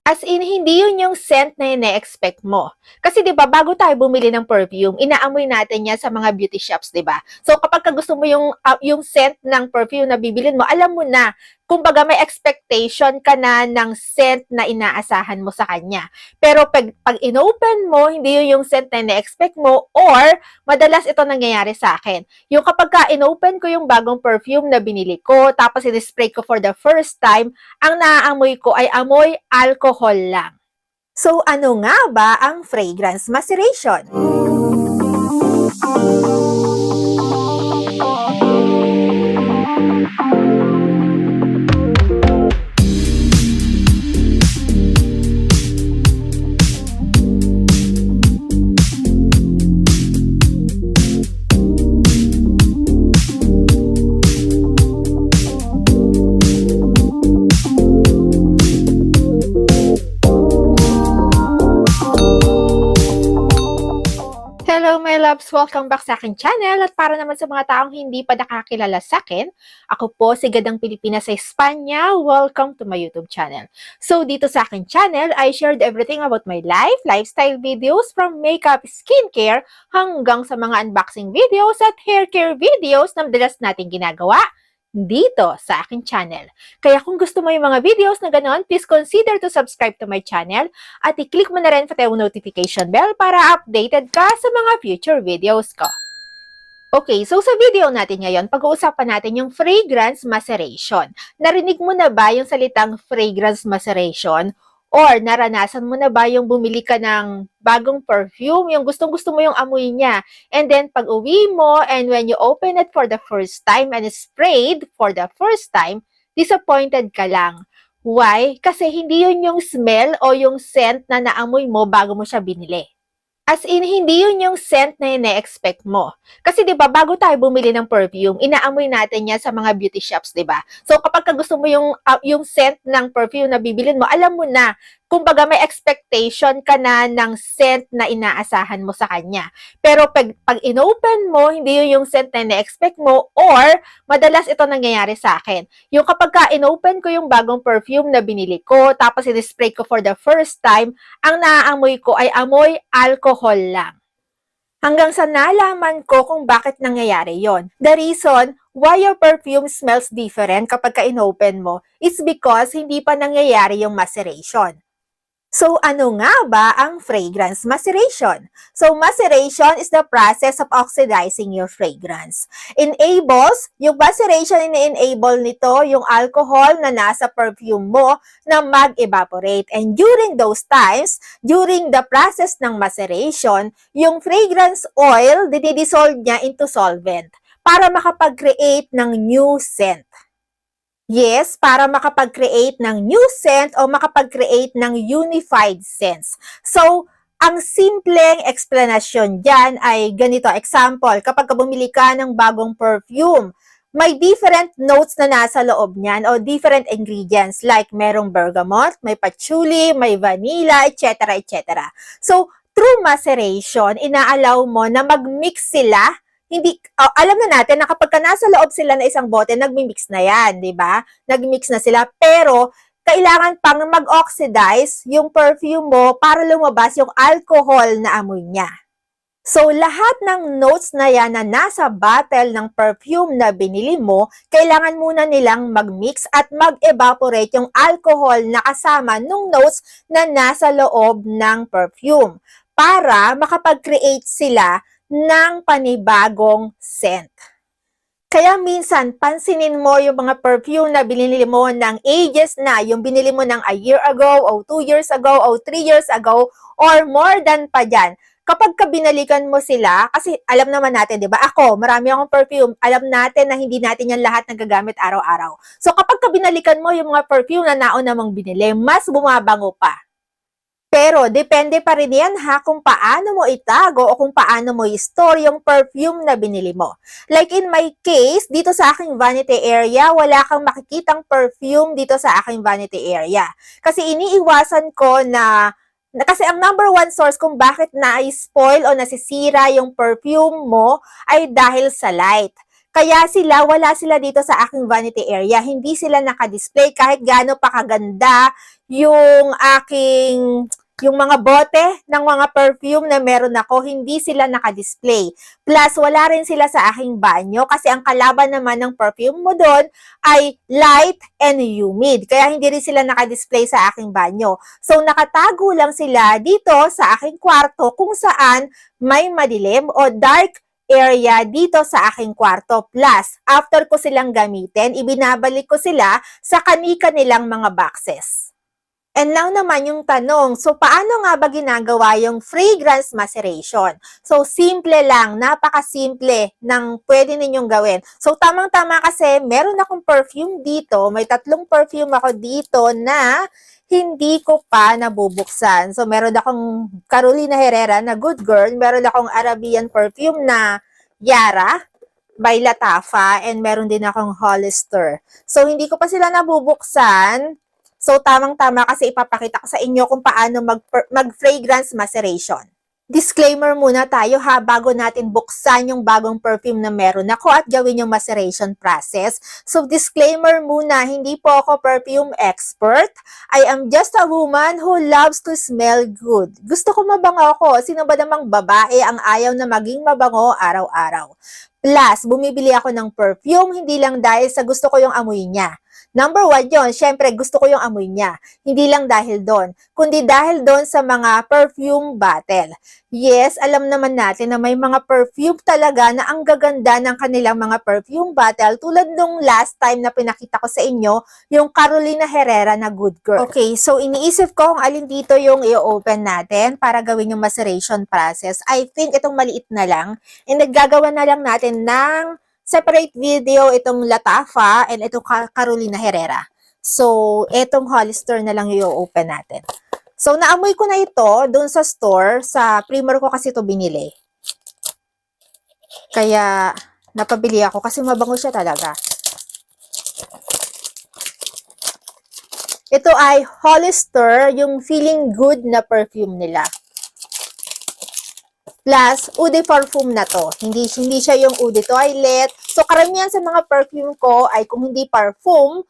As in, hindi yun yung scent na ine-expect mo. Kasi 'di ba, bago tayo bumili ng perfume, inaamoy natin 'yan sa mga beauty shops, 'di ba? So kapag gusto mo yung scent ng perfume na bibilin mo, alam mo na, kumbaga may expectation ka na ng scent na inaasahan mo sa kanya. Pero pag inopen mo, hindi yun yung scent na ine-expect mo, or madalas ito nangyayari sa akin. Yung kapag inopen ko yung bagong perfume na binili ko, tapos in-spray ko for the first time, ang naaamoy ko ay amoy alcohol lang. So ano nga ba ang fragrance maceration? Hello my loves! Welcome back sa aking channel, at para naman sa mga taong hindi pa nakakilala sa akin, ako po si Gadang Pilipinas sa Espanya. Welcome to my YouTube channel. So dito sa aking channel, I shared everything about my life, lifestyle videos from makeup, skincare, hanggang sa mga unboxing videos at hair care videos na madalas nating ginagawa dito sa aking channel. Kaya kung gusto mo yung mga videos na ganon, please consider to subscribe to my channel at i-click mo na rin pati yung notification bell para updated ka sa mga future videos ko. Okay, so sa video natin ngayon, pag-uusapan natin yung fragrance maceration. Narinig mo na ba yung salitang fragrance maceration? Or naranasan mo na ba yung bumili ka ng bagong perfume, yung gustong-gusto mo yung amoy niya, and then pag uwi mo and when you open it for the first time and sprayed for the first time, disappointed ka lang. Why? Kasi hindi yun yung smell o yung scent na naamoy mo bago mo siya binili. As in, hindi yun yung scent na ine-expect mo. Kasi 'di ba, bago tayo bumili ng perfume, inaamoy natin 'yan sa mga beauty shops, 'di ba? So kapag gusto mo yung scent ng perfume na bibilin mo, alam mo na, kumbaga may expectation ka na ng scent na inaasahan mo sa kanya. Pero pag inopen mo, hindi yun yung scent na ine-expect mo, or madalas ito nangyayari sa akin. Yung kapag inopen ko yung bagong perfume na binili ko, tapos in-spray ko for the first time, ang naaamoy ko ay amoy alcohol lang. Hanggang sa nalaman ko kung bakit nangyayari yon. The reason why your perfume smells different kapag inopen mo is because hindi pa nangyayari yung maceration. So ano nga ba ang fragrance maceration? So maceration is the process of oxidizing your fragrance. Yung maceration ini-enable nito yung alcohol na nasa perfume mo na mag-evaporate. And during those times, during the process ng maceration, yung fragrance oil, dinidissolve niya into solvent para makapag-create ng new scent. Yes, para makapag-create ng new scent o makapag-create ng unified scents. So, ang simpleng explanation dyan ay ganito. Example, kapag bumili ka ng bagong perfume, may different notes na nasa loob niyan o different ingredients like merong bergamot, may patchouli, may vanilla, etc. etc. So, through maceration, inaalaw mo na mag-mix sila. Hindi, alam na natin na kapag nasa loob sila na isang bote, nagmi-mix na yan, di ba? Nag-mix na sila, pero kailangan pang mag-oxidize yung perfume mo para lumabas yung alcohol na amoy niya. So, lahat ng notes na yan na nasa bottle ng perfume na binili mo, kailangan muna nilang mag-mix at mag-evaporate yung alcohol na kasama nung notes na nasa loob ng perfume para makapag-create sila ng panibagong scent. Kaya minsan, pansinin mo yung mga perfume na binili mo ng ages na, yung binili mo ng a year ago, o 2 years ago, o 3 years ago, or more than pa dyan. Kapag binalikan mo sila, kasi alam naman natin, di ba? Ako, marami akong perfume. Alam natin na hindi natin yan lahat nagagamit araw-araw. So kapag binalikan mo yung mga perfume na nauna mong binili, mas bumabango pa. Pero, depende pa rin yan ha kung paano mo itago o kung paano mo i-store yung perfume na binili mo. Like in my case, dito sa aking vanity area, wala kang makikitang perfume dito sa aking vanity area. Kasi iniiwasan ko kasi ang number one source kung bakit na-spoil o nasisira yung perfume mo ay dahil sa light. Kaya wala sila dito sa aking vanity area. Hindi sila naka-display kahit gaano pa kaganda yung mga bote ng mga perfume na meron ako, hindi sila naka-display. Plus, wala rin sila sa aking banyo kasi ang kalaban naman ng perfume mo doon ay light and humid. Kaya hindi rin sila naka-display sa aking banyo. So, nakatago lang sila dito sa aking kwarto kung saan may madilim o dark area dito sa aking kwarto. Plus, after ko silang gamitin, ibinabalik ko sila sa kani-kanilang mga boxes. And now naman yung tanong, so paano nga ba ginagawa yung fragrance maceration? So simple lang, napakasimple ng pwede ninyong gawin. So tamang-tama kasi meron akong perfume dito, may 3 perfume ako dito na hindi ko pa nabubuksan. So meron akong Carolina Herrera na Good Girl, meron akong Arabian perfume na Yara by Latafa, and meron din akong Hollister. So hindi ko pa sila nabubuksan. So, tamang-tama kasi ipapakita ko sa inyo kung paano mag-fragrance maceration. Disclaimer muna tayo ha, bago natin buksan yung bagong perfume na meron ako at gawin yung maceration process. So, disclaimer muna, hindi po ako perfume expert. I am just a woman who loves to smell good. Gusto ko mabango ako. Sino ba namang babae ang ayaw na maging mabango araw-araw? Plus, bumibili ako ng perfume hindi lang dahil sa gusto ko yung amoy niya. Number 1 yun, syempre gusto ko yung amoy niya. Hindi lang dahil doon, kundi dahil doon sa mga perfume bottle. Yes, alam naman natin na may mga perfume talaga na ang gaganda ng kanilang mga perfume bottle tulad nung last time na pinakita ko sa inyo, yung Carolina Herrera na Good Girl. Okay, so iniisip ko kung alin dito yung i-open natin para gawin yung maceration process. I think itong maliit na lang, and naggagawa na lang natin ng separate video itong Latafa and itong Carolina Herrera. So, itong Hollister na lang i-open natin. So, naamoy ko na ito dun sa store. Sa Primer ko kasi ito binili. Kaya, napabili ako kasi mabango siya talaga. Ito ay Hollister, yung feeling good na perfume nila. Plus, Eau de Parfum na to. Hindi siya yung Eau de Toilette. So, karamihan sa mga perfume ko ay kung hindi parfum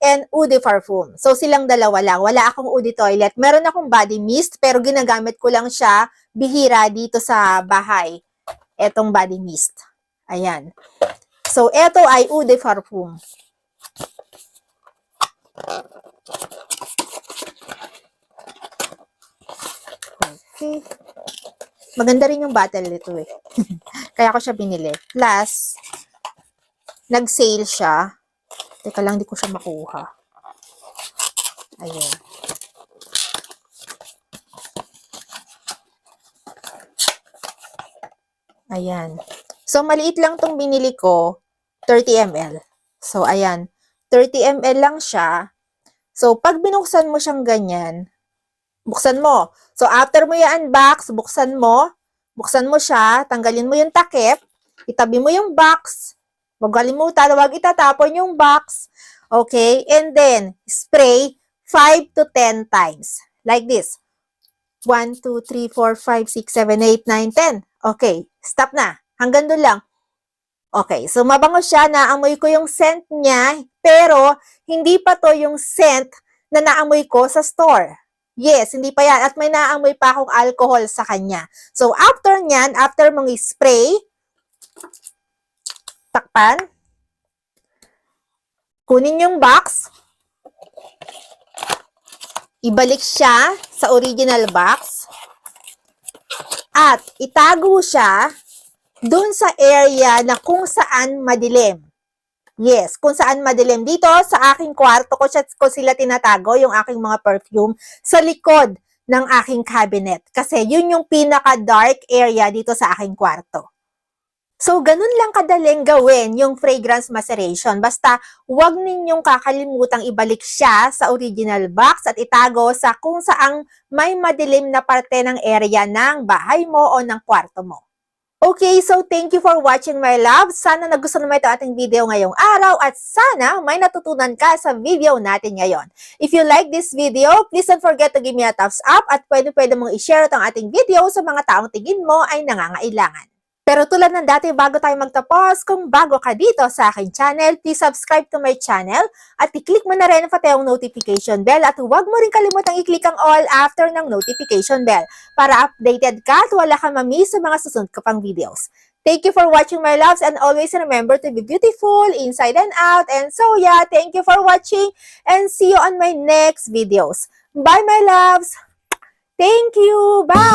and Eau de Parfum. So, silang dalawa lang. Wala akong Eau de Toilette. Meron akong body mist, pero ginagamit ko lang siya bihira dito sa bahay. Etong body mist. Ayan. So, eto ay Eau de Parfum. Okay. Maganda rin yung bottle nito eh. Kaya ko siya binili. Plus, nag-sale siya. Teka lang, di ko siya makuha. Ayan. Ayan. So, maliit lang tong binili ko. 30 ml. So, ayan. 30 ml lang siya. So, pag binuksan mo siyang ganyan, buksan mo. So, after mo i-unbox, buksan mo siya, tanggalin mo yung takip, itabi mo yung box, huwag kalimutan, huwag itatapon yung box, okay? And then, spray 5 to 10 times. Like this. 1, 2, 3, 4, 5, 6, 7, 8, 9, 10. Okay, stop na. Hanggang doon lang. Okay, so mabango siya, naamoy ko yung scent niya, pero hindi pa to yung scent na naamoy ko sa store. Yes, hindi pa yan. At may naamoy pa akong alcohol sa kanya. So, after nyan, after mong spray, takpan, kunin yung box, ibalik siya sa original box, at itago siya dun sa area na kung saan madilim. Yes, kung saan madilim. Dito, sa aking kwarto ko sila tinatago, yung aking mga perfume, sa likod ng aking cabinet. Kasi yun yung pinaka-dark area dito sa aking kwarto. So, ganun lang kadaling gawin yung fragrance maceration. Basta, huwag ninyong kakalimutang ibalik siya sa original box at itago sa kung saang may madilim na parte ng area ng bahay mo o ng kwarto mo. Okay, so thank you for watching my love. Sana nagustuhan mo ito ating video ngayong araw at sana may natutunan ka sa video natin ngayon. If you like this video, please don't forget to give me a thumbs up at pwede mong i-share itong ating video sa mga taong tingin mo ay nangangailangan. Pero tulad ng dati, bago tayo magtapos, kung bago ka dito sa aking channel, please subscribe to my channel at i-click mo na rin pati ang notification bell at huwag mo rin kalimutang i-click ang all after ng notification bell para updated ka at wala ka mamiss sa mga susunod ko pang videos. Thank you for watching, my loves, and always remember to be beautiful inside and out. And so yeah, thank you for watching and see you on my next videos. Bye, my loves! Thank you! Bye!